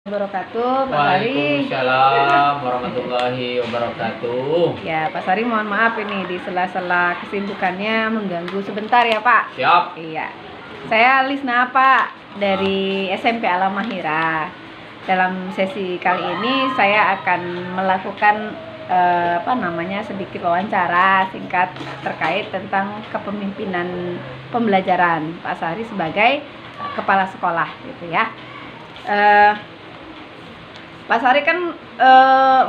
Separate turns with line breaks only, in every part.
Wabarakatuh, Pak Sari.
Waalaikumsalam warahmatullahi wabarakatuh.
Ya, Pak Sari mohon maaf ini di sela-sela kesibukannya mengganggu sebentar ya Pak.
Siap.
Iya, saya Lisna Pak dari SMP Alam Mahira. Dalam sesi kali ini saya akan melakukan sedikit wawancara singkat terkait tentang kepemimpinan pembelajaran Pak Sari sebagai kepala sekolah gitu ya. Pak Sari kan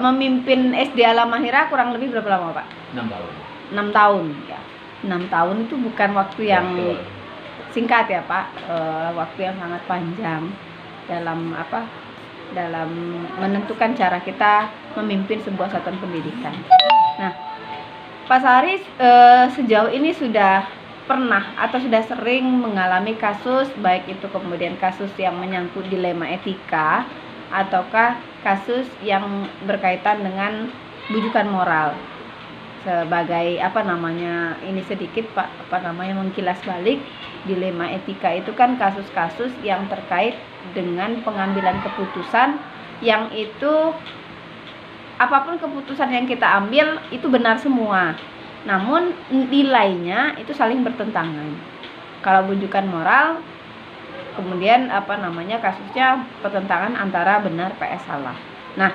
memimpin SD Alam Mahira kurang lebih berapa lama Pak?
6 tahun.
6 tahun ya. 6 tahun itu bukan waktu yang singkat ya Pak, waktu yang sangat panjang dalam menentukan cara kita memimpin sebuah satuan pendidikan. Nah, Pak Sari sejauh ini sudah pernah atau sudah sering mengalami kasus, baik itu kemudian kasus yang menyangkut dilema etika ataukah kasus yang berkaitan dengan bujukan moral, sebagai ini sedikit Pak mengkilas balik. Dilema etika itu kan kasus-kasus yang terkait dengan pengambilan keputusan yang itu apapun keputusan yang kita ambil itu benar semua, namun nilainya itu saling bertentangan. Kalau bujukan moral kemudian kasusnya pertentangan antara benar PS salah. Nah,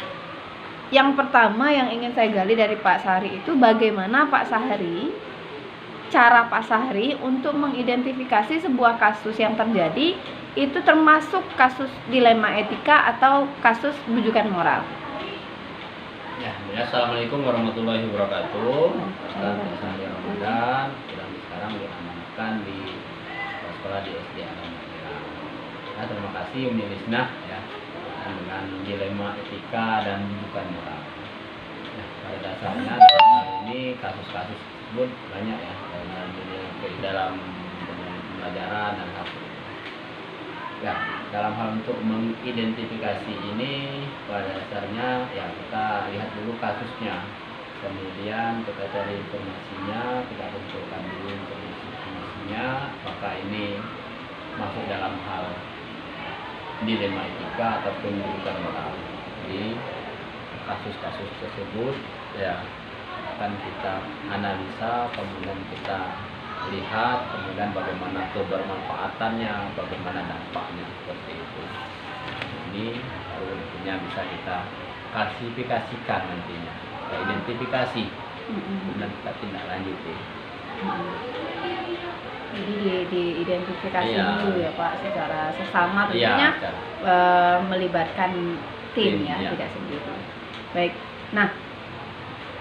yang pertama yang ingin saya gali dari Pak Sari itu bagaimana cara Pak Sari untuk mengidentifikasi sebuah kasus yang terjadi itu termasuk kasus dilema etika atau kasus bujukan moral.
Ya, assalamualaikum warahmatullahi wabarakatuh. Sekarang Ramadan, sekarang diamankan di sekolah di SD Alam Mahira. Nah, terima kasih Umi Lisna ya dengan dilema etika dan bujukan moral. Nah, pada dasarnya dalam hal ini kasus-kasus tersebut banyak ya dalam pembelajaran dan hal ya, dalam hal untuk mengidentifikasi ini pada dasarnya ya kita lihat dulu kasusnya, kemudian kita cari informasinya, kita kumpulkan dulu informasinya, maka ini masuk dalam hal dilema etika ataupun bujukan moral. Jadi kasus-kasus tersebut ya akan kita analisa, kemudian kita lihat, kemudian bagaimana kebermanfaatannya, bagaimana dampaknya, seperti itu. Ini baru nantinya bisa kita klasifikasikan, nantinya kita identifikasi, kemudian kita tindak lanjuti.
Jadi diidentifikasi dulu ya Pak, secara sesama tentunya melibatkan tim ya, tidak sendiri. Baik, nah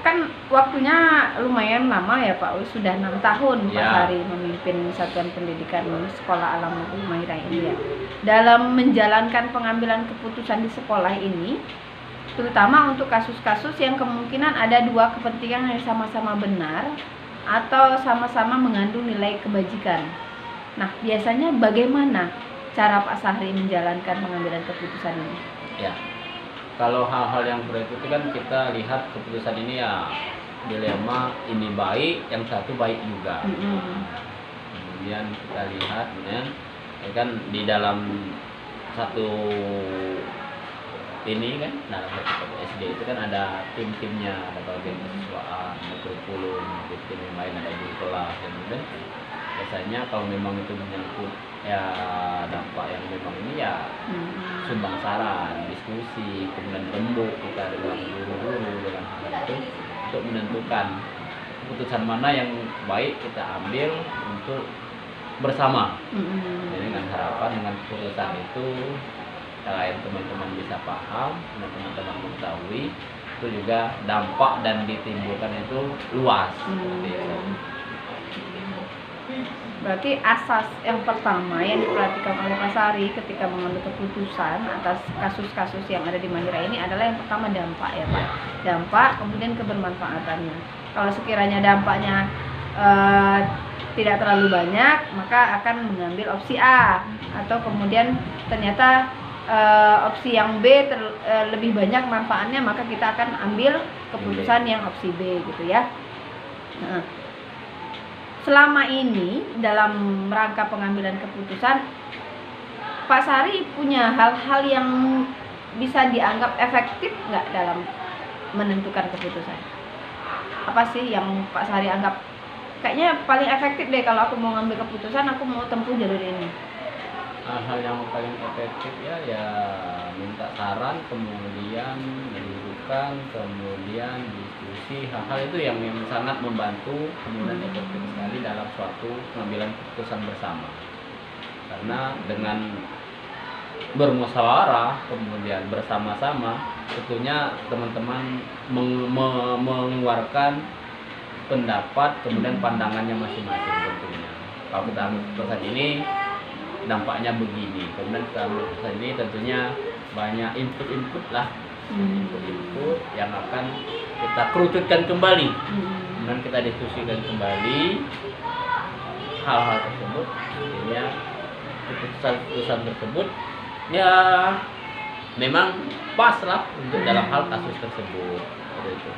kan waktunya lumayan lama ya Pak, sudah 6 tahun Pak Sari memimpin satuan pendidikan sekolah Alam Mahira ini ya. Dalam menjalankan pengambilan keputusan di sekolah ini, terutama untuk kasus-kasus yang kemungkinan ada dua kepentingan yang sama-sama benar atau sama-sama mengandung nilai kebajikan. Nah, biasanya bagaimana cara Pak Sari menjalankan pengambilan keputusan ini?
Ya, kalau hal-hal yang seperti itu kan kita lihat keputusan ini ya dilema, ini baik, yang satu baik juga. Kemudian kita lihat ya kan di dalam satu ini kan dalam satu SD itu kan ada tim-timnya, ada bagian kesiswaan, ada kurikulum, tim yang lain, ada guru kelas, dan kemudian biasanya kalau memang itu menyangkut ya dampak yang memang ini ya sumbang saran, diskusi, kemudian rembuk kita dengan guru-guru dengan hal itu untuk menentukan keputusan mana yang baik kita ambil untuk bersama. Jadi dengan harapan dengan keputusan itu selain teman-teman bisa paham dan teman-teman mengetahui, itu juga dampak dan ditimbulkan itu luas.
Berarti asas yang pertama yang diperhatikan oleh Pak Sari ketika mengambil keputusan atas kasus-kasus yang ada di Mahira ini adalah yang pertama dampak ya Pak. Dampak, kemudian kebermanfaatannya. Kalau sekiranya dampaknya tidak terlalu banyak, maka akan mengambil opsi A, atau kemudian ternyata opsi yang B lebih banyak manfaatnya, maka kita akan ambil keputusan yang opsi B gitu ya. Nah, selama ini dalam rangka pengambilan keputusan, Pak Sari punya hal-hal yang bisa dianggap efektif nggak dalam menentukan keputusan? Apa sih yang Pak Sahri anggap kayaknya paling efektif deh kalau aku mau ngambil keputusan, aku mau tempuh jalur ini?
Hal yang paling efektif ya minta saran, kemudian mendudukkan, kemudian diskusi, hal-hal itu yang sangat membantu, kemudian efektif sekali dalam suatu pengambilan keputusan bersama. Karena dengan bermusyawarah kemudian bersama-sama, tentunya teman-teman mengeluarkan pendapat kemudian pandangannya masing-masing tentunya. Kalau kita ambil keputusan ini dampaknya begini, kemudian kita ambil keputusan ini tentunya banyak input lah, input yang akan kita kerucutkan kembali, kemudian kita diskusikan kembali hal-hal tersebut, akhirnya keputusan tersebut ya memang pas lah untuk dalam hal kasus tersebut. Itu.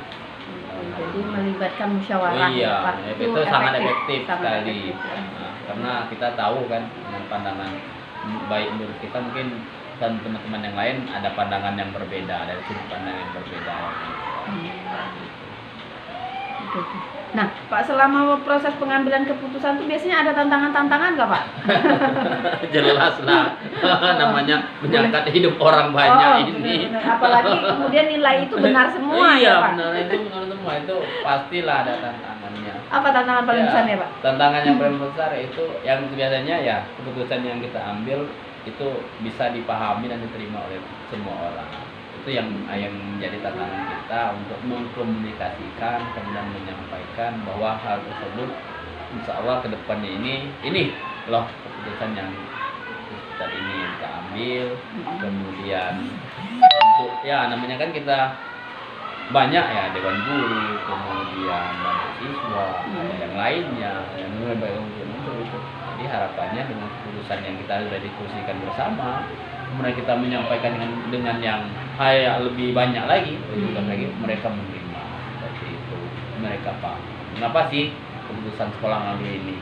Jadi melibatkan musyawarah.
Iya, itu sangat efektif sekali.
Efektif, ya.
Nah, karena kita tahu kan dengan pandangan baik menurut kita mungkin dan teman-teman yang lain ada pandangan yang berbeda, ada sudut pandang yang berbeda.
Gitu. Nah, Pak, selama proses pengambilan keputusan itu biasanya ada tantangan-tantangan nggak, Pak?
Jelas lah, namanya menyangkat hidup orang banyak ini.
Benar. Apalagi kemudian nilai itu benar semua
iya,
ya, Pak?
benar itu benar semua, itu pastilah ada tantangannya.
Apa tantangan paling besar ya, Pak?
Tantangan yang paling besar itu yang biasanya ya keputusan yang kita ambil itu bisa dipahami dan diterima oleh semua orang. Itu yang menjadi tantangan kita untuk mengkomunikasikan kemudian menyampaikan bahwa hal tersebut insya Allah kedepannya ini loh keputusan yang kita ini kita ambil, kemudian untuk ya namanya kan kita banyak ya dewan guru, kemudian mahasiswa, ada yang lainnya yang lebih untuk itu. Jadi harapannya dengan keputusan yang kita sudah diskusikan bersama, kemudian kita menyampaikan dengan yang lebih banyak lagi, mereka menerima seperti itu, mereka paham. Kenapa sih keputusan sekolah ngambil ini?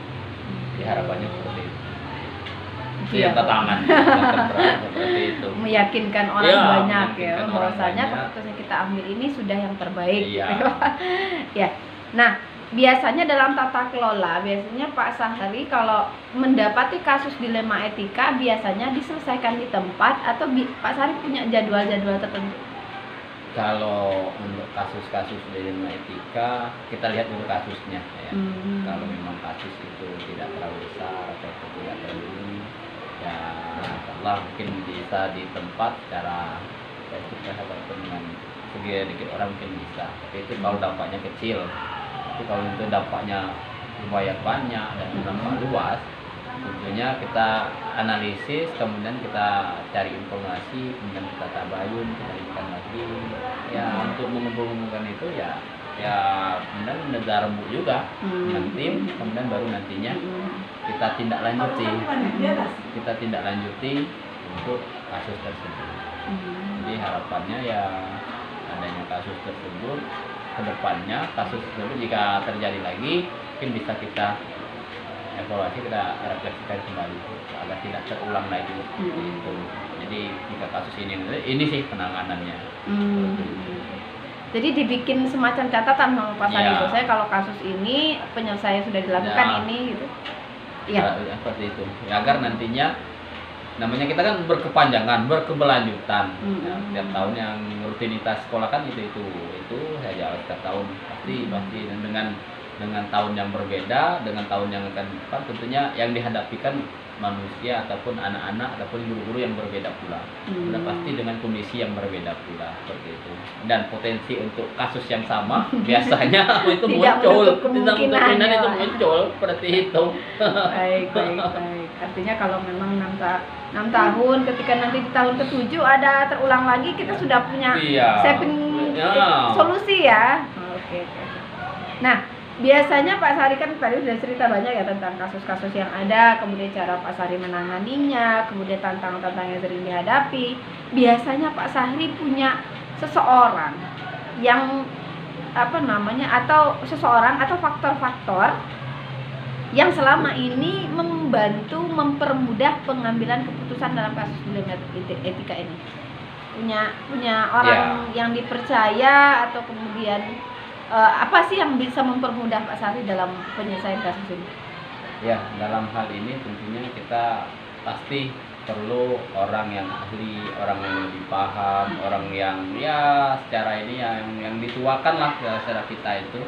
Harapannya seperti itu. Itu yang tantangan seperti itu.
Meyakinkan orang
Ya,
banyak ya,
meyakinkan orang
bahwasanya
banyak.
keputusan yang kita ambil ini sudah yang terbaik.
Iya.
Ya. Nah, biasanya dalam tata kelola, biasanya Pak Sahri kalau mendapati kasus dilema etika biasanya diselesaikan di tempat atau Pak Sahri punya jadwal-jadwal tertentu?
Kalau untuk kasus-kasus dilema etika, kita lihat dulu kasusnya ya. Kalau memang kasus itu tidak terlalu besar atau tidak terlalu ya Allah mungkin bisa di tempat secara kita ataupun dengan sedikit orang mungkin bisa. Tapi itu kalau dampaknya kecil. Tapi kalau itu dampaknya lumayan banyak dan dampak luas, tentunya kita analisis, kemudian kita cari informasi, kemudian kita tabayun, kita lihatkan lagi. Ya untuk mengumpulkan itu ya kemudian negara rembuk juga dengan tim, kemudian baru nantinya kita tindak lanjuti untuk kasus tersebut. Jadi harapannya ya adanya kasus tersebut kedepannya, kasus tersebut jika terjadi lagi mungkin bisa kita evaluasi, kita refleksikan kembali agar tidak terulang lagi itu. Jadi jika kasus ini sih penanganannya.
Jadi dibikin semacam catatan sama Pak Sahri,
Ya.
saya kalau kasus ini penyelesaian sudah dilakukan
Ya.
ini gitu. Iya.
Seperti itu. Ya, agar nantinya namanya kita kan berkepanjangan, berkeberlanjutan. Ya, setiap tahun yang rutinitas sekolah kan itu saja setiap tahun pasti dan dengan tahun yang berbeda, dengan tahun yang akan depan tentunya yang dihadapi kan manusia ataupun anak-anak ataupun guru-guru yang berbeda pula. Dan pasti dengan kondisi yang berbeda pula seperti itu. Dan potensi untuk kasus yang sama biasanya itu muncul,
kemungkinan
itu muncul seperti itu.
Baik. Artinya kalau memang 6 tahun, ketika nanti di tahun ke-7 ada terulang lagi, kita sudah punya saving solusi ya. Oke. Nah, biasanya Pak Sahri kan tadi sudah cerita banyak ya tentang kasus-kasus yang ada, kemudian cara Pak Sahri menanganinya, kemudian tantangan-tantangan yang sering dihadapi. Biasanya Pak Sahri punya seseorang yang atau seseorang atau faktor-faktor yang selama ini membantu mempermudah pengambilan keputusan dalam kasus dilema etika ini. punya orang yang dipercaya, atau kemudian apa sih yang bisa mempermudah Pak Sari dalam penyelesaian kasus ini?
Ya, dalam hal ini tentunya kita pasti perlu orang yang ahli, orang yang lebih paham, orang yang ya secara ini yang dituakan lah secara kita itu,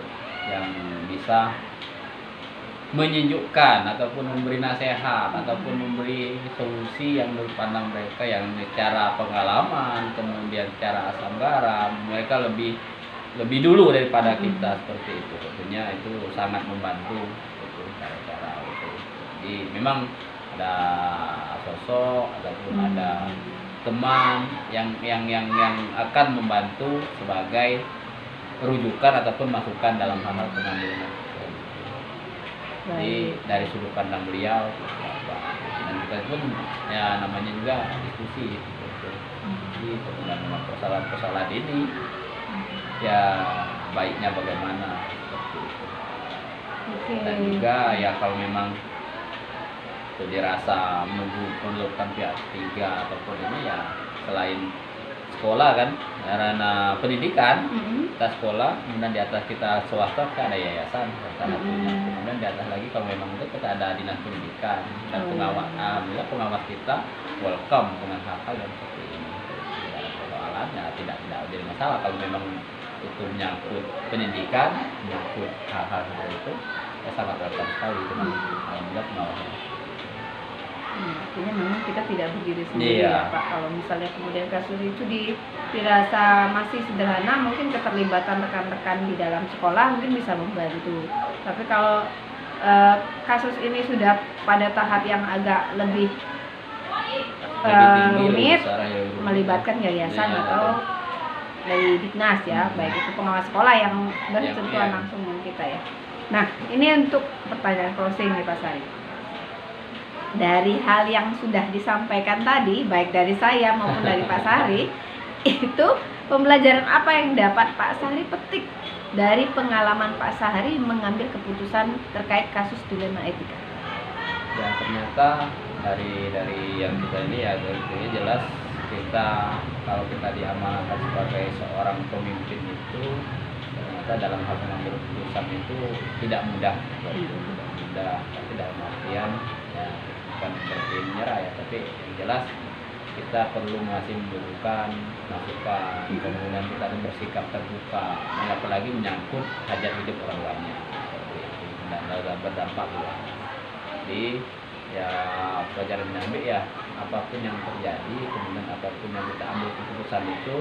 yang bisa menyejukkan ataupun memberi nasihat ataupun memberi solusi yang menurut pandang mereka, yang secara pengalaman, kemudian secara asam garam mereka lebih dulu daripada kita, seperti itu. Tentunya itu sangat membantu itu cara-cara itu. Jadi memang ada sosok ataupun ada teman yang akan membantu sebagai rujukan ataupun masukan dalam hal-hal pengambilan. Jadi dari sudut pandang beliau dan kita pun ya namanya juga diskusi gitu. Jadi dengan persoalan ini ya baiknya bagaimana seperti itu. Dan juga ya kalau memang itu dirasa memerlukan pihak ketiga ataupun ini ya selain sekolah kan, karena pendidikan kita sekolah, kemudian di atas kita swasta kita ada yayasan salah satunya, kemudian di atas lagi kalau memang itu kita ada dinas pendidikan dan pengawas kita welcome dengan hal-hal yang seperti ini. Persoalannya tidak jadi masalah kalau memang itu menyangkut pendidikan, menyangkut hal-hal seperti itu, ya sangat welcome sekali itu. Alhamdulillah pengawasan.
Artinya memang kita tidak berdiri sendiri ya Pak. Kalau misalnya kemudian kasus itu dirasa masih sederhana, mungkin keterlibatan rekan-rekan di dalam sekolah mungkin bisa membantu. Tapi kalau kasus ini sudah pada tahap yang agak lebih rumit, melibatkan yayasan atau dari Diknas ya, baik itu pengawas sekolah yang bersentuhan langsung dengan kita ya. Nah, ini untuk pertanyaan closing nih Pak Sari. Dari hal yang sudah disampaikan tadi, baik dari saya maupun dari Pak Sari, itu pembelajaran apa yang dapat Pak Sari petik dari pengalaman Pak Sari mengambil keputusan terkait kasus dilema etika?
Ya ternyata dari yang kita ini ya ini jelas kita kalau kita diamanahkan sebagai seorang pemimpin itu ternyata dalam hal mengambil keputusan itu tidak mudah, tapi dalam artian ya bukan seperti menyerah ya, tapi yang jelas kita perlu masih membutuhkan masukan, kemudian kita harus bersikap terbuka, apalagi menyangkut hajat hidup orang banyak dan berdampak luas. Jadi ya pelajaran mengambil ya apapun yang terjadi, kemudian apapun yang kita ambil keputusan itu,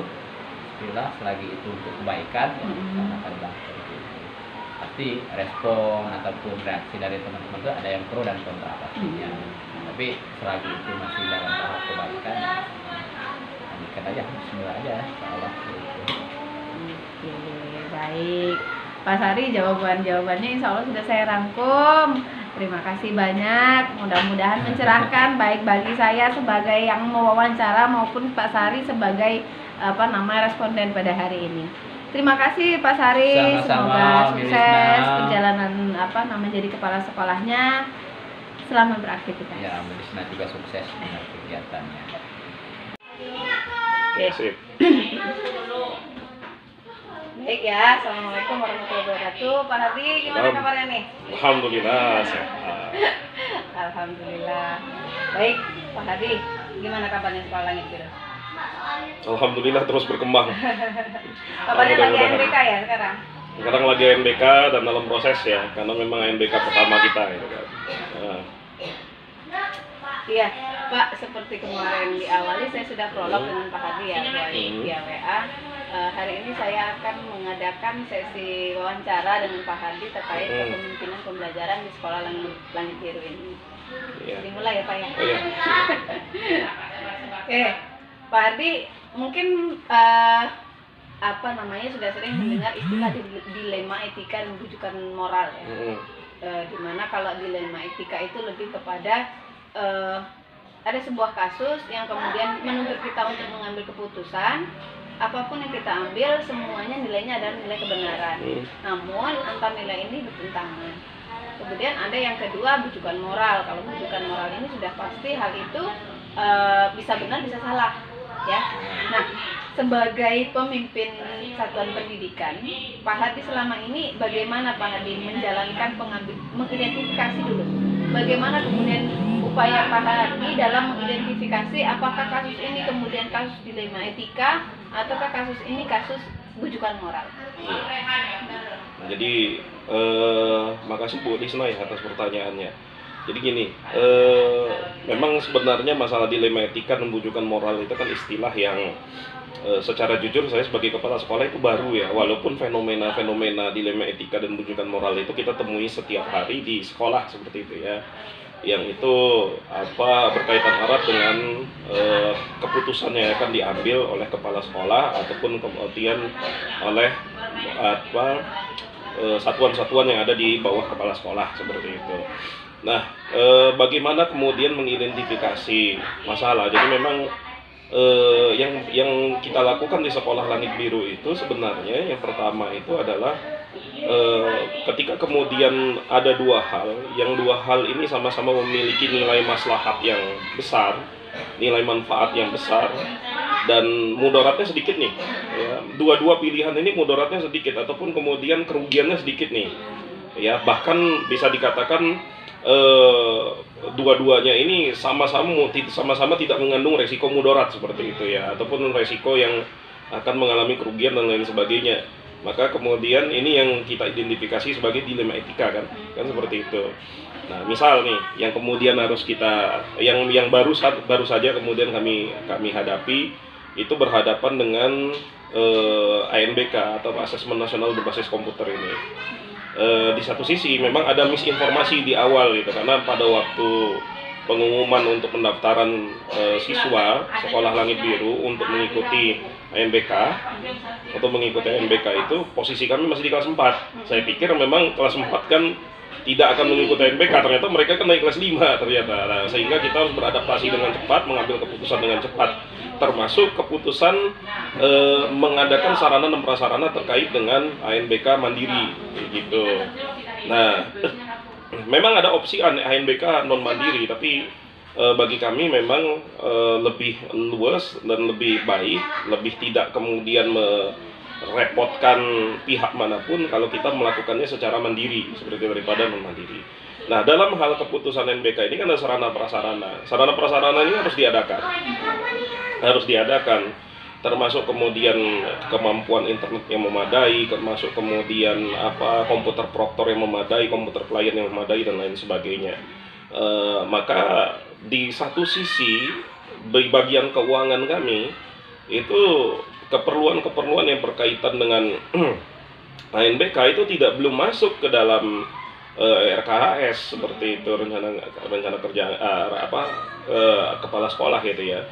istilah selagi itu untuk kebaikan, ya akan bangkit. Pasti respon ataupun reaksi dari teman-teman itu ada yang pro dan kontra pastinya. Tapi selagi itu masih dalam tahap kebaikan, lanjutkan aja, bismillah aja, insyaallah.
Oke, baik. Pak Sari, jawabannya insya Allah sudah saya rangkum. Terima kasih banyak. Mudah-mudahan mencerahkan baik bagi saya sebagai yang mewawancara maupun Pak Sari sebagai responden pada hari ini. Terima kasih Pak Sari.
Sama-sama,
semoga sukses perjalanan jadi kepala sekolahnya. Selamat beraktivitas.
Ya, Mbak juga sukses dengan kegiatannya.
Oke.
Sip.
Baik ya, assalamualaikum warahmatullahi wabarakatuh. Pak Hadi, gimana kabarnya nih?
Alhamdulillah sehat.
Alhamdulillah. Baik, Pak Hadi, gimana kabarnya sekolah Langit Biru?
Alhamdulillah terus berkembang.
Kabarnya lagi NBK ya sekarang?
Sekarang lagi NBK dan dalam proses ya, karena memang NBK pertama kita gitu kan.
Iya, Pak, seperti kemarin diawali saya sudah prolog dengan Pak Hadi ya via WA. Hari ini saya akan mengadakan sesi wawancara dengan Pak Hadi terkait kepemimpinan pembelajaran di sekolah Langit Biru ini. Dimulai ya Pak ya.
Iya.
Oke, Pak Hadi mungkin sudah sering mendengar istilah dilema etika dan rujukan moral ya. Dimana kalau dilema etika itu lebih kepada ada sebuah kasus yang kemudian menuntut kita untuk mengambil keputusan. Apapun yang kita ambil, semuanya nilainya adalah nilai kebenaran. Namun antar nilai ini bertentangan. Kemudian ada yang kedua, rujukan moral. Kalau rujukan moral ini sudah pasti hal itu bisa benar bisa salah. ya. Nah, sebagai pemimpin satuan pendidikan, Pak Hadi selama ini bagaimana Pak Hadi menjalankan mengidentifikasi dulu? Bagaimana kemudian upaya Pak Hadi dalam mengidentifikasi apakah kasus ini kemudian kasus dilema etika ataukah kasus ini kasus bujukan moral?
Nah, jadi makasih Bu Lisna ya atas pertanyaannya. Jadi gini, memang sebenarnya masalah dilema etika dan bujukan moral itu kan istilah yang secara jujur saya sebagai kepala sekolah itu baru ya. Walaupun fenomena dilema etika dan bujukan moral itu kita temui setiap hari di sekolah seperti itu ya. Yang itu berkaitan erat dengan keputusan yang akan diambil oleh kepala sekolah ataupun kemudian oleh satuan-satuan yang ada di bawah kepala sekolah seperti itu. Nah, bagaimana kemudian mengidentifikasi masalah? Jadi memang yang kita lakukan di Sekolah Langit Biru itu sebenarnya yang pertama itu adalah ketika kemudian ada dua hal ini sama-sama memiliki nilai maslahat yang besar, nilai manfaat yang besar, dan mudaratnya sedikit nih. Ya, dua pilihan ini mudaratnya sedikit ataupun kemudian kerugiannya sedikit nih. Ya, bahkan bisa dikatakan dua-duanya ini sama-sama tidak mengandung resiko mudarat seperti itu ya, ataupun resiko yang akan mengalami kerugian dan lain sebagainya. Maka kemudian ini yang kita identifikasi sebagai dilema etika kan seperti itu. Nah, misal nih yang kemudian harus kita yang baru saja kemudian kami hadapi itu berhadapan dengan ANBK atau Asesmen Nasional Berbasis Komputer ini. Di satu sisi memang ada misinformasi di awal gitu, karena pada waktu pengumuman untuk pendaftaran siswa Sekolah Langit Biru untuk mengikuti ANBK itu posisi kami masih di kelas 4. Saya pikir memang kelas 4 kan tidak akan mengikuti ANBK, ternyata mereka kan naik kelas 5 ternyata. Nah, sehingga kita harus beradaptasi dengan cepat, mengambil keputusan dengan cepat, termasuk keputusan mengadakan sarana dan prasarana terkait dengan ANBK mandiri gitu. Nah, memang ada opsi ANBK non mandiri, tapi bagi kami memang lebih luas dan lebih baik, lebih tidak kemudian merepotkan pihak manapun kalau kita melakukannya secara mandiri seperti daripada non mandiri. Nah, dalam hal keputusan ANBK ini kan ada sarana prasarana ini harus diadakan, termasuk kemudian kemampuan internet yang memadai, termasuk kemudian komputer proktor yang memadai, komputer klien yang memadai dan lain sebagainya. Maka di satu sisi di bagian keuangan kami itu keperluan yang berkaitan dengan ANBK itu belum masuk ke dalam RKHS seperti itu, rencana kerja kepala sekolah gitu ya.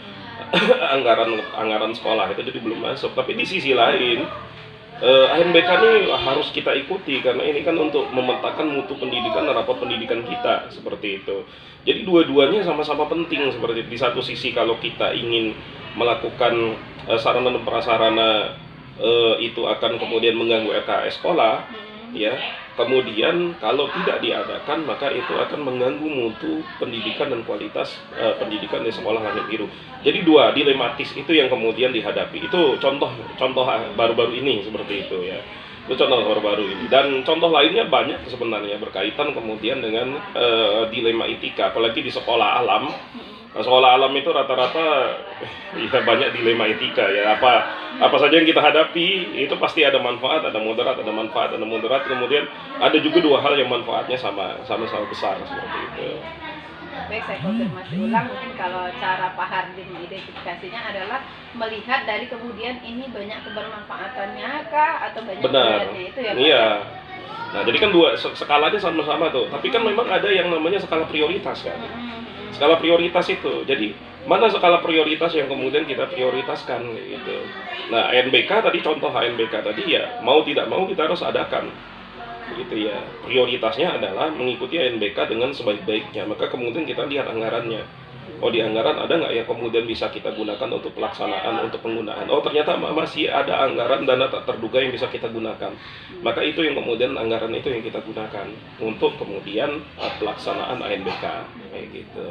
anggaran sekolah itu jadi belum masuk. Tapi di sisi lain ANBK ini harus kita ikuti karena ini kan untuk memetakan mutu pendidikan dan rapot pendidikan kita seperti itu. Jadi dua-duanya sama-sama penting seperti itu. Di satu sisi kalau kita ingin melakukan sarana dan prasarana itu akan kemudian mengganggu RKHS sekolah ya. Kemudian kalau tidak diadakan maka itu akan mengganggu mutu pendidikan dan kualitas pendidikan di Sekolah Langit Biru. Jadi dua dilematis itu yang kemudian dihadapi. Itu contoh baru-baru ini seperti itu ya. Itu contoh baru-baru ini, dan contoh lainnya banyak sebenarnya berkaitan kemudian dengan dilema etika, apalagi di sekolah alam. Nah, sekolah alam itu rata-rata ya banyak dilema etika ya. Apa saja yang kita hadapi itu pasti ada manfaat, ada mudarat, ada manfaat, ada mudarat. Kemudian ada juga dua hal yang manfaatnya sama-sama besar seperti itu.
Baik, saya konfirmasi ulang, mungkin kalau cara Pak Hardi mengidentifikasinya adalah melihat dari kemudian ini banyak kebermanfaatannya kah atau banyak mudaratnya itu ya Pak? Iya.
Nah, jadi kan dua skalanya sama-sama tuh. Tapi kan memang ada yang namanya skala prioritas kan. Skala prioritas itu. Jadi mana skala prioritas yang kemudian kita prioritaskan gitu. Nah, ANBK tadi contoh ANBK tadi ya mau tidak mau kita harus adakan. Gitu ya. Prioritasnya adalah mengikuti ANBK dengan sebaik-baiknya. Maka kemudian kita lihat anggarannya. Oh, di anggaran ada nggak yang kemudian bisa kita gunakan untuk pelaksanaan, untuk penggunaan. Oh, ternyata masih ada anggaran dana tak terduga yang bisa kita gunakan. Maka itu yang kemudian anggaran itu yang kita gunakan untuk kemudian pelaksanaan ANBK kayak gitu.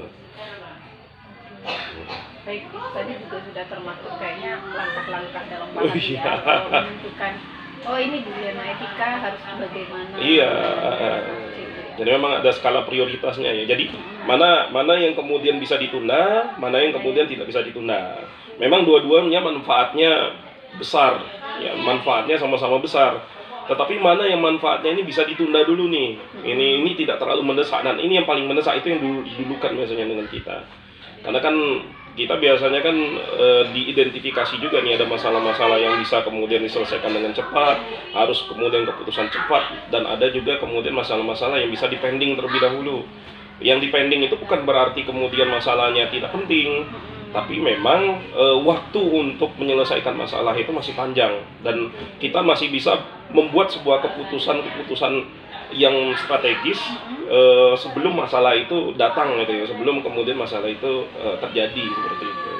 Baik, itu tadi juga sudah termasuk kayaknya langkah-langkah dalam
Oh
bahagia
iya.
atau menentukan oh ini dilema etika harus bagaimana.
Iya.
Gitu ya.
Jadi memang ada skala prioritasnya ya. Jadi mana yang kemudian bisa ditunda, mana yang kemudian tidak bisa ditunda. Memang dua-duanya manfaatnya besar, ya manfaatnya sama-sama besar. Tetapi mana yang manfaatnya ini bisa ditunda dulu nih. Ini tidak terlalu mendesak, dan ini yang paling mendesak itu yang didulukan biasanya dengan kita. Karena kan kita biasanya kan diidentifikasi juga nih ada masalah-masalah yang bisa kemudian diselesaikan dengan cepat, harus kemudian keputusan cepat, dan ada juga kemudian masalah-masalah yang bisa dipending terlebih dahulu. Yang dipending itu bukan berarti kemudian masalahnya tidak penting, tapi memang waktu untuk menyelesaikan masalah itu masih panjang, dan kita masih bisa membuat sebuah keputusan yang strategis sebelum masalah itu datang gitu ya, sebelum kemudian masalah itu terjadi seperti itu.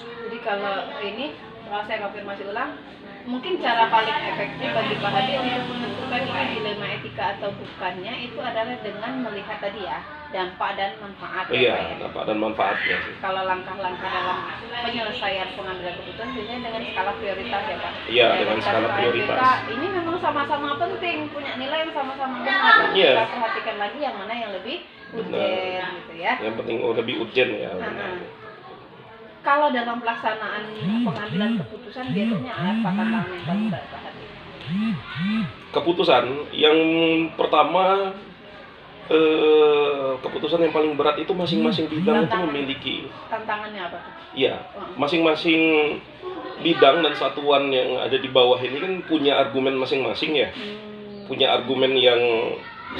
Jadi kalau ini kalau saya konfirmasi ulang, mungkin cara paling efektif bagi Pak Hadi untuk menentukan ini dilema etika atau bukannya itu adalah dengan melihat tadi ya dampak dan manfaat.
Iya, dampak dan manfaatnya sih.
Kalau langkah-langkah dalam penyelesaian pengambilan keputusan biasanya dengan skala prioritas ya Pak.
Iya, dengan skala prioritas.
Ini memang sama-sama penting, punya nilai yang sama-sama benar.
Iya.
Kita perhatikan lagi yang mana yang lebih urgen gitu ya.
Yang penting lebih urgent ya.
Kalau dalam pelaksanaan pengambilan keputusan biasanya apa tantangan yang paling berat Pak Hadi?
Keputusan yang pertama, keputusan yang paling berat itu masing-masing bidang itu memiliki.
Tantangannya apa tuh?
Iya, masing-masing bidang dan satuan yang ada di bawah ini kan punya argumen masing-masing ya. Punya argumen yang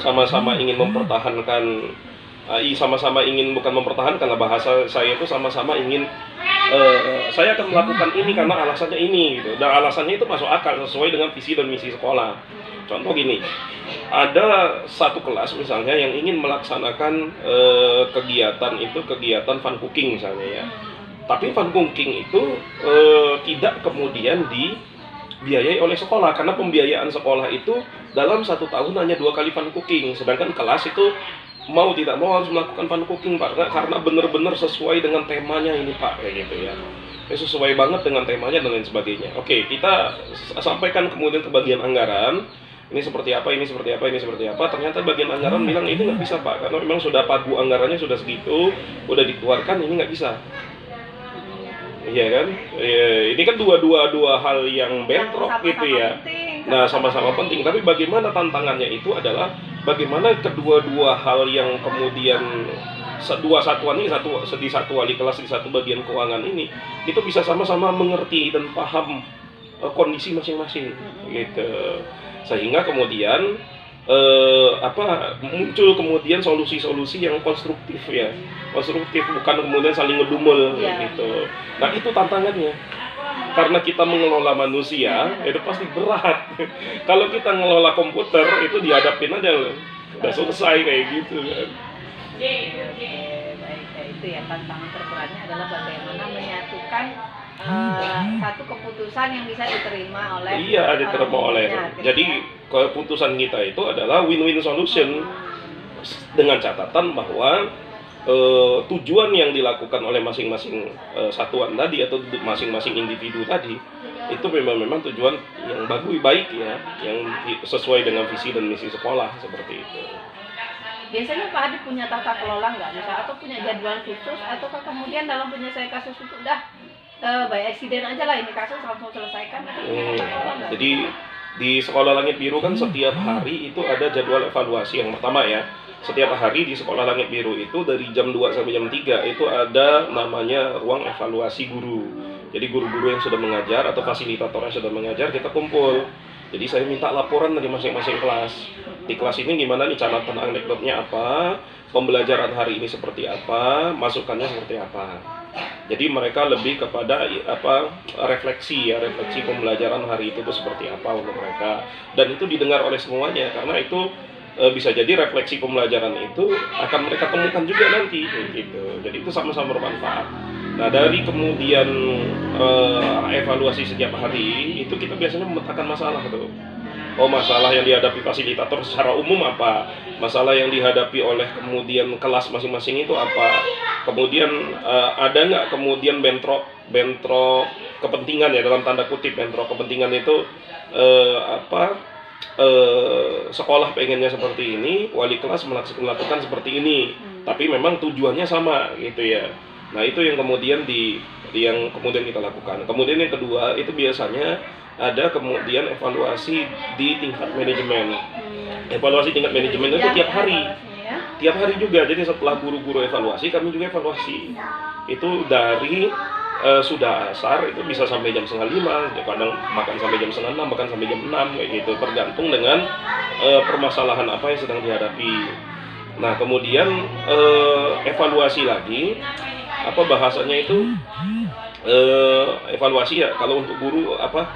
sama-sama ingin mempertahankan, sama-sama ingin, bukan mempertahankan lah, bahasa saya itu sama-sama ingin saya akan melakukan ini karena alasannya ini gitu. Dan alasannya itu masuk akal sesuai dengan visi dan misi sekolah. Contoh gini, ada satu kelas misalnya yang ingin melaksanakan kegiatan fun cooking misalnya ya. Tapi fun cooking itu tidak kemudian dibiayai oleh sekolah, karena pembiayaan sekolah itu dalam 1 tahun hanya 2 kali fun cooking, sedangkan kelas itu mau tidak mau harus melakukan fun cooking Pak, karena benar-benar sesuai dengan temanya ini Pak, kayak gitu ya. Sesuai banget dengan temanya dan lain sebagainya. Oke, kita sampaikan kemudian ke bagian anggaran, ini seperti apa, ini seperti apa, ini seperti apa. Ternyata bagian anggaran bilang ini nggak bisa Pak, karena memang sudah pagu anggarannya sudah segitu, udah dikeluarkan, ini nggak bisa. Iya kan? Ini kan dua hal yang bentrok gitu ya. Nah, sama-sama penting, tapi bagaimana tantangannya itu adalah bagaimana kedua-dua hal yang kemudian dua satuan ini, di satu wali kelas, di satu bagian keuangan ini, itu bisa sama-sama mengerti dan paham kondisi masing-masing gitu. Sehingga kemudian muncul kemudian solusi-solusi yang konstruktif ya. Konstruktif, bukan kemudian saling ngedumel gitu. Nah, itu tantangannya. Karena kita mengelola manusia, itu pasti berat. Kalau kita ngelola komputer, itu dihadapin aja loh. Udah selesai kayak gitu kan.
Baik, itu ya tantangan terberatnya adalah bagaimana menyatukan satu keputusan yang bisa diterima oleh
diterima oleh. Jadi keputusan kita itu adalah win-win solution, dengan catatan bahwa tujuan yang dilakukan oleh masing-masing satuan tadi atau masing-masing individu tadi itu memang tujuan yang baik ya, yang sesuai dengan visi dan misi sekolah seperti itu.
Biasanya Pak Hadi punya tata kelola nggak, misalnya, atau punya jadwal khusus, ataukah kemudian dalam penyelesaian kasus itu udah by accident aja lah ini kasus langsung selesaikan?
Jadi di Sekolah Langit Biru kan setiap hari itu ada jadwal evaluasi yang pertama ya. Setiap hari di Sekolah Langit Biru itu dari jam 2 sampai jam 3 itu ada namanya ruang evaluasi guru. Jadi guru-guru yang sudah mengajar atau fasilitator yang sudah mengajar kita kumpul. Jadi saya minta laporan dari masing-masing kelas. Di kelas ini gimana nih, catatan anekdotnya apa, pembelajaran hari ini seperti apa, masukannya seperti apa. Jadi mereka lebih kepada refleksi pembelajaran hari itu tuh seperti apa untuk mereka, dan itu didengar oleh semuanya, karena itu bisa jadi refleksi pembelajaran itu akan mereka temukan juga nanti gitu. Jadi itu sama-sama bermanfaat. Nah, dari kemudian evaluasi setiap hari itu kita biasanya memetakan masalah tuh. Oh, masalah yang dihadapi fasilitator secara umum apa, masalah yang dihadapi oleh kemudian kelas masing-masing itu apa, kemudian ada nggak kemudian bentrok kepentingan ya, dalam tanda kutip bentrok kepentingan itu apa, sekolah pengennya seperti ini, wali kelas melakukan seperti ini, tapi memang tujuannya sama gitu ya. Nah, itu yang kemudian kita lakukan. Kemudian yang kedua itu biasanya ada kemudian evaluasi di tingkat manajemen. Evaluasi tingkat manajemen itu tiap hari. Tiap hari juga. Jadi setelah guru-guru evaluasi, kami juga evaluasi. Itu dari sudah asar itu bisa sampai jam 4:30, kadang makan sampai jam 5:30, bahkan sampai jam 6 kayak gitu, tergantung dengan permasalahan apa yang sedang dihadapi. Nah, kemudian evaluasi lagi, apa bahasanya itu, evaluasi ya kalau untuk guru apa,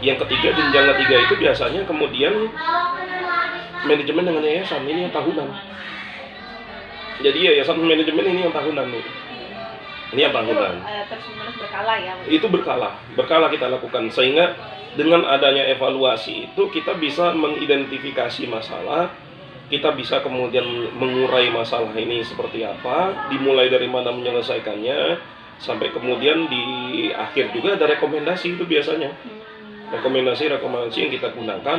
yang ketiga, jenjang ketiga itu biasanya kemudian manajemen dengan yayasan, ini yang tahunan. Jadi yayasan manajemen ini yang tahunan nih. Ini yang tahunan.
Terus berkala ya.
Itu berkala kita lakukan, sehingga dengan adanya evaluasi itu kita bisa mengidentifikasi masalah, kita bisa kemudian mengurai masalah ini seperti apa, dimulai dari mana menyelesaikannya, sampai kemudian di akhir juga ada rekomendasi. Itu biasanya rekomendasi yang kita gunakan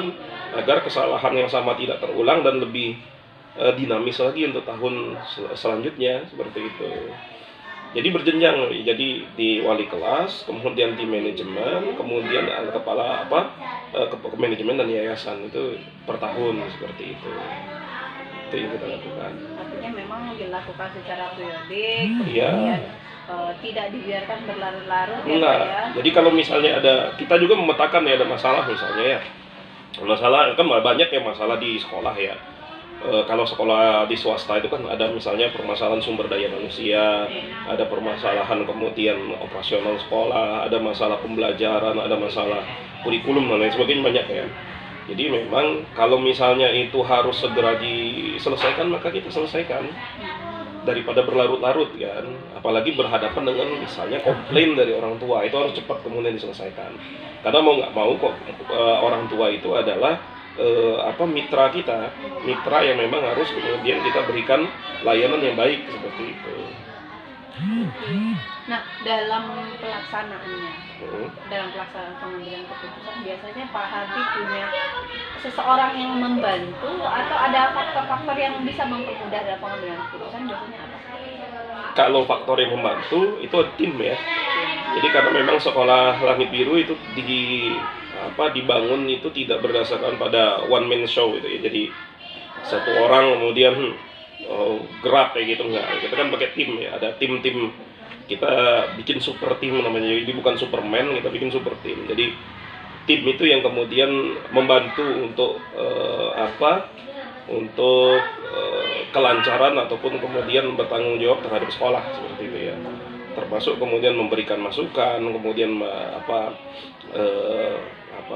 agar kesalahan yang sama tidak terulang dan lebih dinamis lagi untuk tahun selanjutnya, seperti itu. Jadi berjenjang, jadi di wali kelas, kemudian di manajemen, kemudian kepala manajemen dan yayasan, itu per tahun seperti itu. Itu yang kita lakukan.
Artinya memang dilakukan secara periodik,
Iya.
kemudian tidak dibiarkan berlarut-larut ya,
Enggak.
Pak ya.
Jadi kalau misalnya kita juga memetakan ya, ada masalah misalnya ya. Masalah kan banyak ya masalah di sekolah ya. Kalau sekolah di swasta itu kan ada misalnya permasalahan sumber daya manusia, ada permasalahan kemudian operasional sekolah, ada masalah pembelajaran, ada masalah kurikulum dan lain sebagainya, banyak ya. Jadi memang kalau misalnya itu harus segera diselesaikan, maka kita selesaikan daripada berlarut-larut kan. Apalagi berhadapan dengan misalnya komplain dari orang tua, itu harus cepat kemudian diselesaikan. Karena mau nggak mau kok orang tua itu adalah mitra kita, mitra yang memang harus kemudian kita berikan layanan yang baik seperti itu.
Nah, dalam pelaksanaannya, dalam pelaksanaan pengambilan keputusan, biasanya Pak Hardi punya seseorang yang membantu atau ada faktor-faktor yang bisa mempermudah dalam pengambilan keputusan, biasanya apa?
Kalau faktor yang membantu itu tim ya. Jadi karena memang sekolah Langit Biru itu dibangun itu tidak berdasarkan pada one man show gitu ya. Jadi satu orang kemudian gerak kayak gitu, enggak. Kita kan pakai tim ya, ada tim-tim. Kita bikin super tim namanya. Jadi bukan Superman, kita bikin super tim. Jadi tim itu yang kemudian membantu untuk kelancaran ataupun kemudian bertanggung jawab terhadap sekolah seperti itu ya. Termasuk kemudian memberikan masukan, kemudian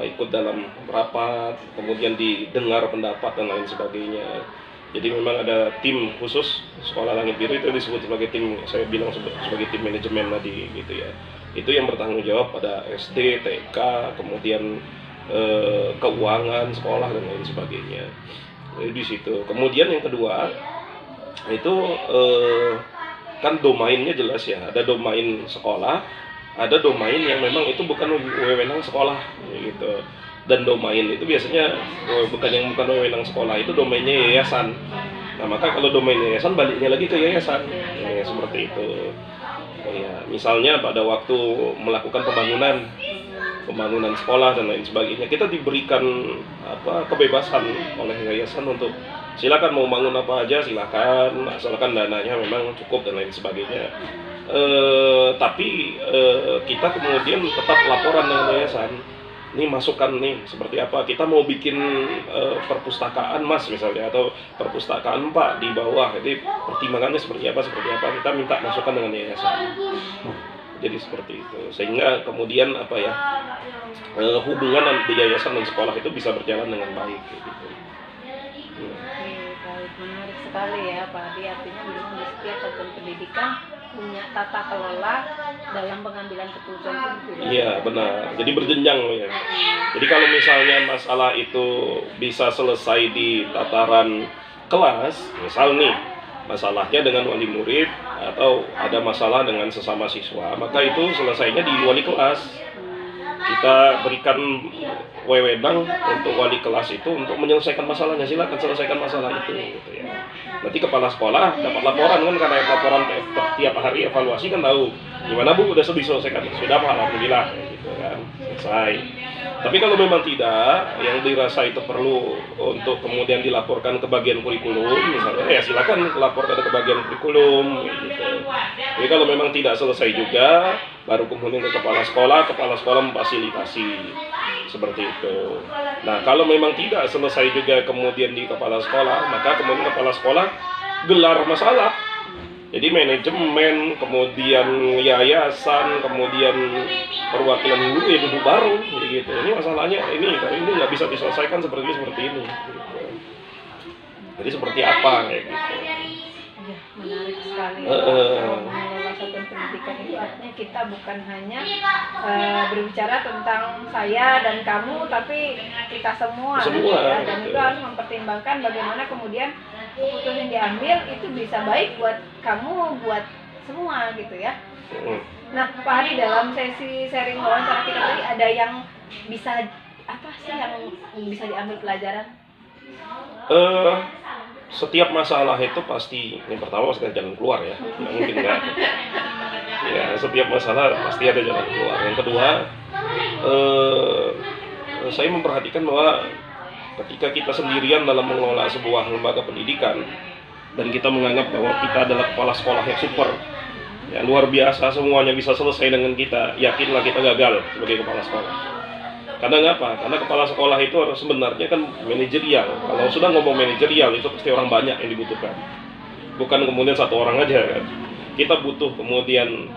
ikut dalam rapat, kemudian didengar pendapat dan lain sebagainya. Jadi memang ada tim khusus sekolah Langit Biru, itu disebut sebagai tim, saya bilang sebagai tim manajemen tadi gitu ya. Itu yang bertanggung jawab pada SD, TK, kemudian keuangan sekolah dan lain sebagainya. Jadi di situ. Kemudian yang kedua itu kan domainnya jelas ya, ada domain sekolah, ada domain yang memang itu bukan wewenang sekolah gitu. Dan domain itu biasanya bukan wewenang sekolah, itu domainnya yayasan. Nah, maka kalau domain yayasan baliknya lagi ke yayasan. Ya, seperti itu. Ya, misalnya pada waktu melakukan pembangunan sekolah dan lain sebagainya, kita diberikan kebebasan oleh yayasan untuk silakan mau bangun apa aja silakan, asalkan dananya memang cukup dan lain sebagainya. Tapi kita kemudian tetap laporan dengan yayasan. Ini masukan nih seperti apa, kita mau bikin perpustakaan Mas misalnya, atau perpustakaan Pak di bawah, jadi pertimbangannya seperti apa, kita minta masukan dengan yayasan. Jadi seperti itu, sehingga kemudian hubungan di yayasan dan sekolah itu bisa berjalan dengan baik gitu.
Baik, menarik sekali ya Pak Adi. Artinya memang di setiap satuan pendidikan punya tata kelola dalam pengambilan keputusan itu.
Iya, benar. Jadi berjenjang ya. Jadi kalau misalnya masalah itu bisa selesai di tataran kelas, misal nih masalahnya dengan wali murid atau ada masalah dengan sesama siswa, maka itu selesainya di wali kelas. Kita berikan wewenang untuk wali kelas itu untuk menyelesaikan masalahnya. Silakan selesaikan masalah itu gitu ya. Nanti kepala sekolah dapat laporan kan, karena laporan tiap hari evaluasi kan tahu gimana Bu udah diselesaikan, sudah Pak, alhamdulillah gitu kan, selesai. Tapi kalau memang tidak, yang dirasa itu perlu untuk kemudian dilaporkan ke bagian kurikulum misalnya, ya silakan laporkan ke bagian kurikulum gitu. Jadi kalau memang tidak selesai juga, baru kemudian ke kepala sekolah memfasilitasi seperti itu. Nah, kalau memang tidak selesai juga kemudian di kepala sekolah, maka kemudian kepala sekolah gelar masalah. Jadi manajemen, kemudian yayasan, kemudian perwakilan guru ya duduk baru gitu. Ini masalahnya ini nggak bisa diselesaikan seperti ini. Gitu. Jadi seperti apa kayak gitu.
Ya, menarik sekali. Kalau mengelola satuan pendidikan itu artinya kita bukan hanya berbicara tentang saya dan kamu, tapi kita semua ya. Dan itu harus mempertimbangkan bagaimana kemudian keputusan yang diambil itu bisa baik buat kamu, buat semua gitu ya. Nah, Pak Hari, dalam sesi sharing wawancara kita tadi ada yang bisa apa sih yang bisa diambil pelajaran?
Setiap masalah itu pasti yang pertama pasti ada jalan keluar ya, nggak mungkin nggak. Ya, setiap masalah pasti ada jalan keluar. Yang kedua, saya memperhatikan bahwa ketika kita sendirian dalam mengelola sebuah lembaga pendidikan dan kita menganggap bahwa kita adalah kepala sekolah yang super, ya luar biasa, semuanya bisa selesai dengan kita, yakinlah kita gagal sebagai kepala sekolah. Karena ngapa? Karena kepala sekolah itu sebenarnya kan manajerial. Kalau sudah ngomong manajerial itu pasti orang banyak yang dibutuhkan, bukan kemudian satu orang aja kan. Kita butuh kemudian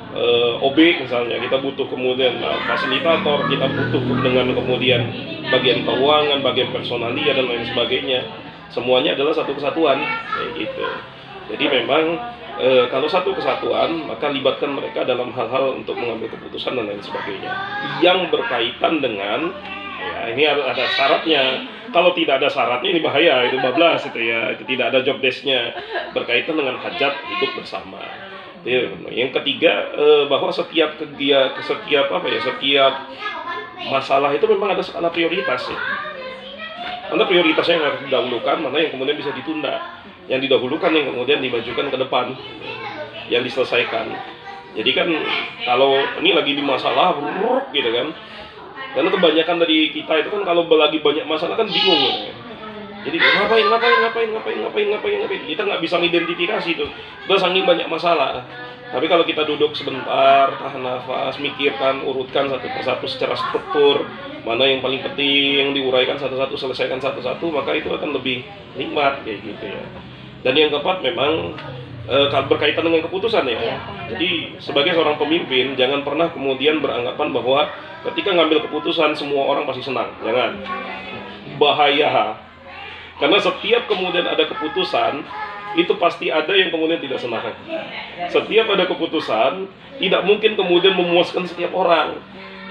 OB misalnya, kita butuh kemudian fasilitator, kita butuh dengan kemudian bagian keuangan, bagian personalia dan lain sebagainya. Semuanya adalah satu kesatuan kayak gitu. Jadi memang kalau satu kesatuan, maka libatkan mereka dalam hal-hal untuk mengambil keputusan dan lain sebagainya yang berkaitan dengan ya, ini ada syaratnya. Kalau tidak ada syaratnya ini bahaya, itu bablas itu ya, itu tidak ada job desk-nya, berkaitan dengan hajat hidup bersama. Yang ketiga, bahwa setiap masalah itu memang ada skala prioritas ya. Mana prioritasnya yang harus didahulukan, mana yang kemudian bisa ditunda, yang didahulukan yang kemudian dimajukan ke depan, yang diselesaikan. Jadi kan kalau ini lagi di masalah gitu kan, karena kebanyakan dari kita itu kan kalau lagi banyak masalah kan bingung ya. Jadi ngapain, kita nggak bisa mengidentifikasi itu. Udah saking banyak masalah. Tapi kalau kita duduk sebentar, tahan nafas, mikirkan, urutkan satu persatu secara struktur, mana yang paling penting, diuraikan satu-satu, selesaikan satu-satu, maka itu akan lebih nikmat kayak gitu ya. Dan yang keempat memang berkaitan dengan keputusan ya. Jadi sebagai seorang pemimpin jangan pernah kemudian beranggapan bahwa ketika ngambil keputusan semua orang pasti senang. Jangan. Bahaya. Karena setiap kemudian ada keputusan, itu pasti ada yang kemudian tidak senang. Setiap ada keputusan, tidak mungkin kemudian memuaskan setiap orang.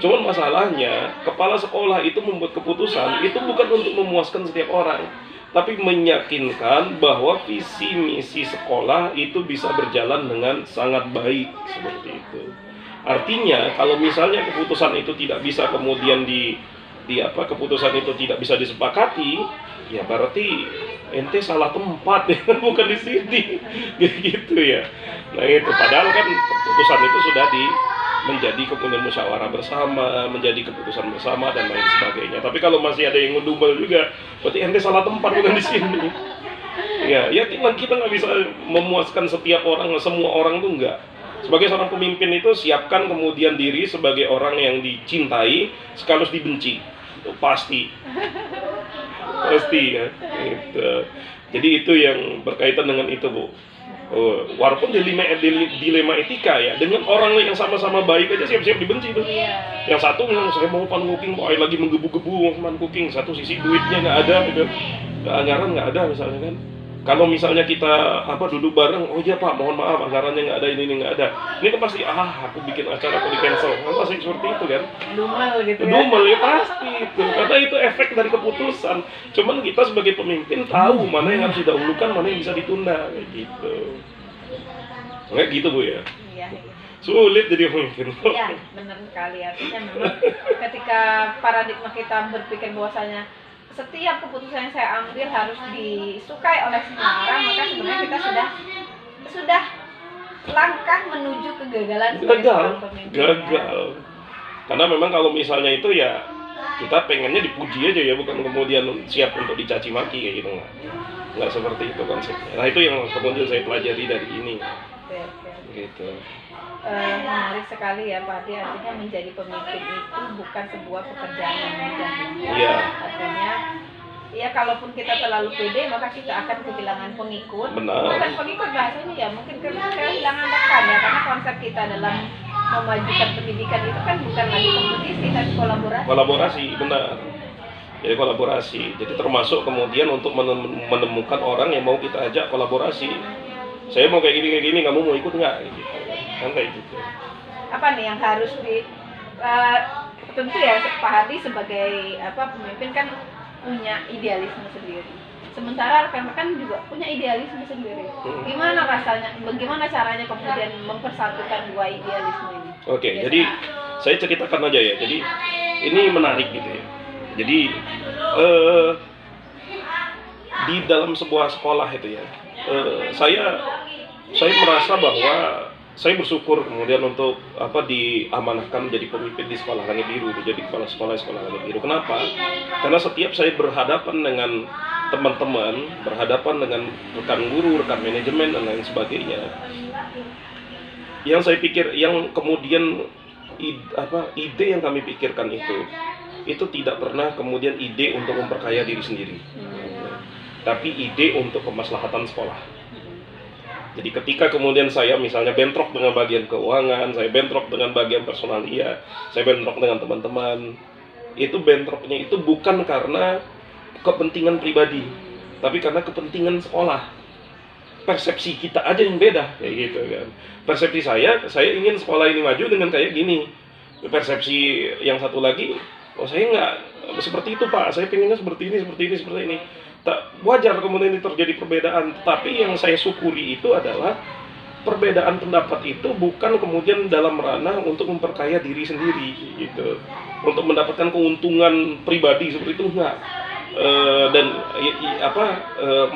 Cuman masalahnya, kepala sekolah itu membuat keputusan, itu bukan untuk memuaskan setiap orang, tapi meyakinkan bahwa visi misi sekolah itu bisa berjalan dengan sangat baik, seperti itu. Artinya, kalau misalnya keputusan itu tidak bisa kemudian keputusan itu tidak bisa disepakati, ya berarti ente salah tempat ya, bukan di sini, gitu ya. Nah itu, padahal kan keputusan itu sudah menjadi kemudian musyawarah bersama, menjadi keputusan bersama dan lain sebagainya. Tapi kalau masih ada yang ngedumel juga, berarti ente salah tempat, bukan di sini. Ya kita nggak bisa memuaskan setiap orang, semua orang tuh enggak. Sebagai seorang pemimpin itu siapkan kemudian diri sebagai orang yang dicintai sekaligus dibenci. Itu pasti ya. Gitu. Jadi itu yang berkaitan dengan itu, Bu. Walaupun dilema etika ya, dengan orang yang sama-sama baik aja siap-siap dibenci tuh. Yang satu bilang saya mau pan cooking, kok lagi menggebu-gebu pan cooking, satu sisi duitnya nggak ada, gitu. Anggaran nggak ada misalnya kan. Kalau misalnya kita duduk bareng, oh iya Pak, mohon maaf anggarannya nggak ada, ini nggak ada. Ini kan pasti aku bikin acara aku di cancel. Kan pasti seperti itu kan.
Dumel gitu ya.
Dumel ya pasti itu. Karena itu efek dari keputusan. Cuman kita sebagai pemimpin tahu mana yang harus didahulukan, mana yang bisa ditunda kayak gitu. Kayak gitu Bu ya.
Iya.
Sulit jadi pemimpin.
Iya, benar sekali. Artinya memang ketika paradigma kita berpikir bahwasanya setiap keputusan yang saya ambil harus disukai oleh semua orang, maka sebenarnya kita sudah langkah menuju kegagalan sebagai seorang pemimpin.
Gagal. Karena memang kalau misalnya itu ya kita pengennya dipuji aja ya, bukan kemudian siap untuk dicaci maki kayak gitu, nggak seperti itu konsepnya. Nah itu yang kemudian saya pelajari dari ini.
Oke.
Gitu.
Menarik sekali ya Pak Adi, artinya menjadi pemimpin itu bukan sebuah pekerjaan yang mudah.
Iya.
Artinya ya kalaupun kita terlalu pede maka kita akan kehilangan pengikut.
Benar.
Bukan pengikut bahasanya ya, mungkin kehilangan rekan ya, karena konsep kita dalam memajukan pendidikan itu kan bukan lagi kompetisi tapi kolaborasi.
Kolaborasi, benar. Jadi kolaborasi. Jadi termasuk kemudian untuk menemukan orang yang mau kita ajak kolaborasi. Saya mau kayak gini, kamu mau ikut nggak? Gitu. Kan kayak gitu.
Apa nih yang harus tentu ya Pak Hadi sebagai pemimpin kan punya idealisme sendiri. Sementara rekan-rekan juga punya idealisme sendiri. Gimana rasanya, bagaimana caranya kemudian mempersatukan dua idealisme ini?
Oke, jadi saya ceritakan aja ya. Jadi ini menarik gitu ya. Jadi di dalam sebuah sekolah itu ya, saya merasa bahwa saya bersyukur kemudian untuk diamanahkan menjadi pemimpin di Sekolah Langit Biru, jadi kepala sekolah Langit Biru. Kenapa? Karena setiap saya berhadapan dengan teman-teman, berhadapan dengan rekan guru, rekan manajemen dan lain sebagainya, yang saya pikir, yang kemudian ide yang kami pikirkan itu tidak pernah kemudian ide untuk memperkaya diri sendiri, tapi ide untuk kemaslahatan sekolah. Jadi ketika kemudian saya misalnya bentrok dengan bagian keuangan, saya bentrok dengan bagian personalia, saya bentrok dengan teman-teman, itu bentroknya itu bukan karena kepentingan pribadi, tapi karena kepentingan sekolah. Persepsi kita aja yang beda, kayak gitu kan. Persepsi saya ingin sekolah ini maju dengan kayak gini. Persepsi yang satu lagi, saya nggak seperti itu Pak, saya pengennya seperti ini. Tak wajar kemudian ini terjadi perbedaan, tapi yang saya syukuri itu adalah perbedaan pendapat itu bukan kemudian dalam ranah untuk memperkaya diri sendiri gitu, untuk mendapatkan keuntungan pribadi seperti itu enggak.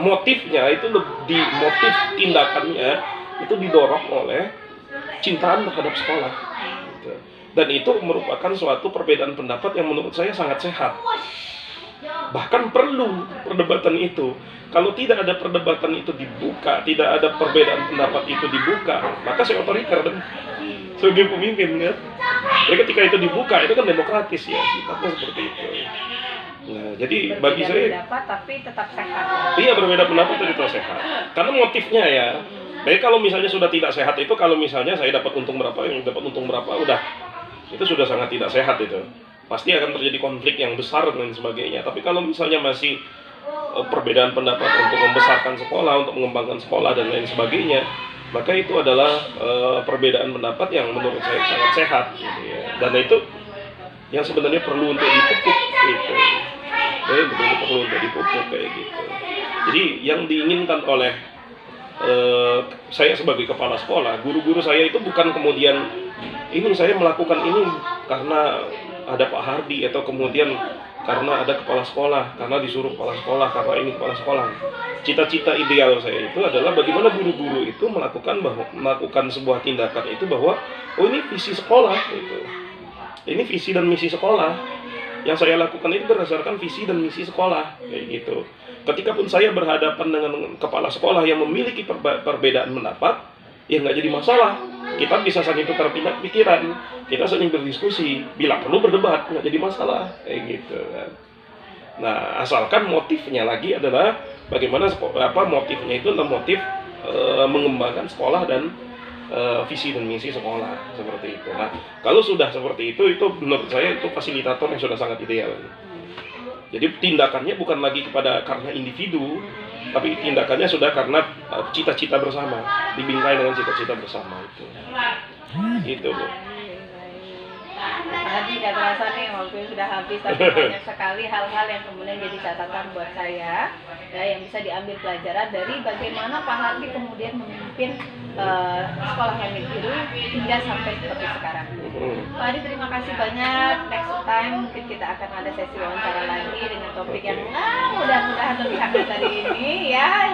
Motifnya itu di motif tindakannya itu didorong oleh cintaan terhadap sekolah gitu. Dan itu merupakan suatu perbedaan pendapat yang menurut saya sangat sehat. Bahkan perlu perdebatan itu. Kalau tidak ada perdebatan itu dibuka, tidak ada perbedaan pendapat itu dibuka, maka saya otoriter dan sebagai pemimpin kan. Jadi ketika itu dibuka, itu kan demokratis ya, sifatnya seperti itu. Nah, jadi bagi saya
pendapat tapi tetap sehat.
Iya, berbeda pendapat tapi tetap sehat. Karena motifnya ya. Jadi kalau misalnya sudah tidak sehat itu, kalau misalnya saya dapat untung berapa, yang dapat untung berapa, udah itu sudah sangat tidak sehat itu. Pasti akan terjadi konflik yang besar dan sebagainya. Tapi kalau misalnya masih perbedaan pendapat untuk membesarkan sekolah, untuk mengembangkan sekolah dan lain sebagainya, maka itu adalah perbedaan pendapat yang menurut saya sangat sehat gitu ya. Dan itu yang sebenarnya perlu untuk dipupuk gitu. Betul-betul perlu untuk dipupuk kayak gitu. Jadi yang diinginkan oleh saya sebagai kepala sekolah, guru-guru saya itu bukan kemudian ini saya melakukan ini karena ada Pak Hardi, atau kemudian karena ada kepala sekolah, karena disuruh kepala sekolah, karena ini kepala sekolah. Cita-cita ideal saya itu adalah bagaimana guru-guru itu melakukan sebuah tindakan itu bahwa ini visi sekolah gitu. Ini visi dan misi sekolah. Yang saya lakukan itu berdasarkan visi dan misi sekolah kayak gitu. Ketika pun saya berhadapan dengan kepala sekolah yang memiliki perbedaan pendapat, ya nggak jadi masalah. Kita bisa saling tukar pikiran, kita saling berdiskusi, bila perlu berdebat, nggak jadi masalah kayak gitu kan. Nah, asalkan motifnya lagi adalah bagaimana motifnya itu adalah motif mengembangkan sekolah dan visi dan misi sekolah seperti itu. Nah, kalau sudah seperti itu menurut saya itu fasilitator yang sudah sangat ideal. Jadi tindakannya bukan lagi karena individu, tapi tindakannya sudah karena cita-cita bersama, dibingkai dengan cita-cita bersama itu. Itu, Bu.
Tadi tidak terasa nih waktu sudah habis, tapi banyak sekali hal-hal yang kemudian jadi catatan buat saya ya, yang bisa diambil pelajaran dari bagaimana Pak Hardi kemudian memimpin sekolah Langit Biru hingga sampai seperti sekarang. Pak Hardi, terima kasih banyak. Next time mungkin kita akan ada sesi wawancara lagi dengan topik yang mudah-mudahan lebih hangat dari ini ya.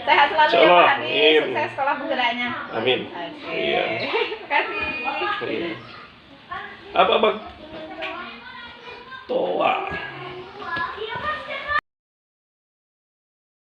Sehat selalu ya Pak Hardi, sukses sekolah penggeraknya.
Amin.
Oke.
Iya.
Terima kasih.
Iya. Apa Bang?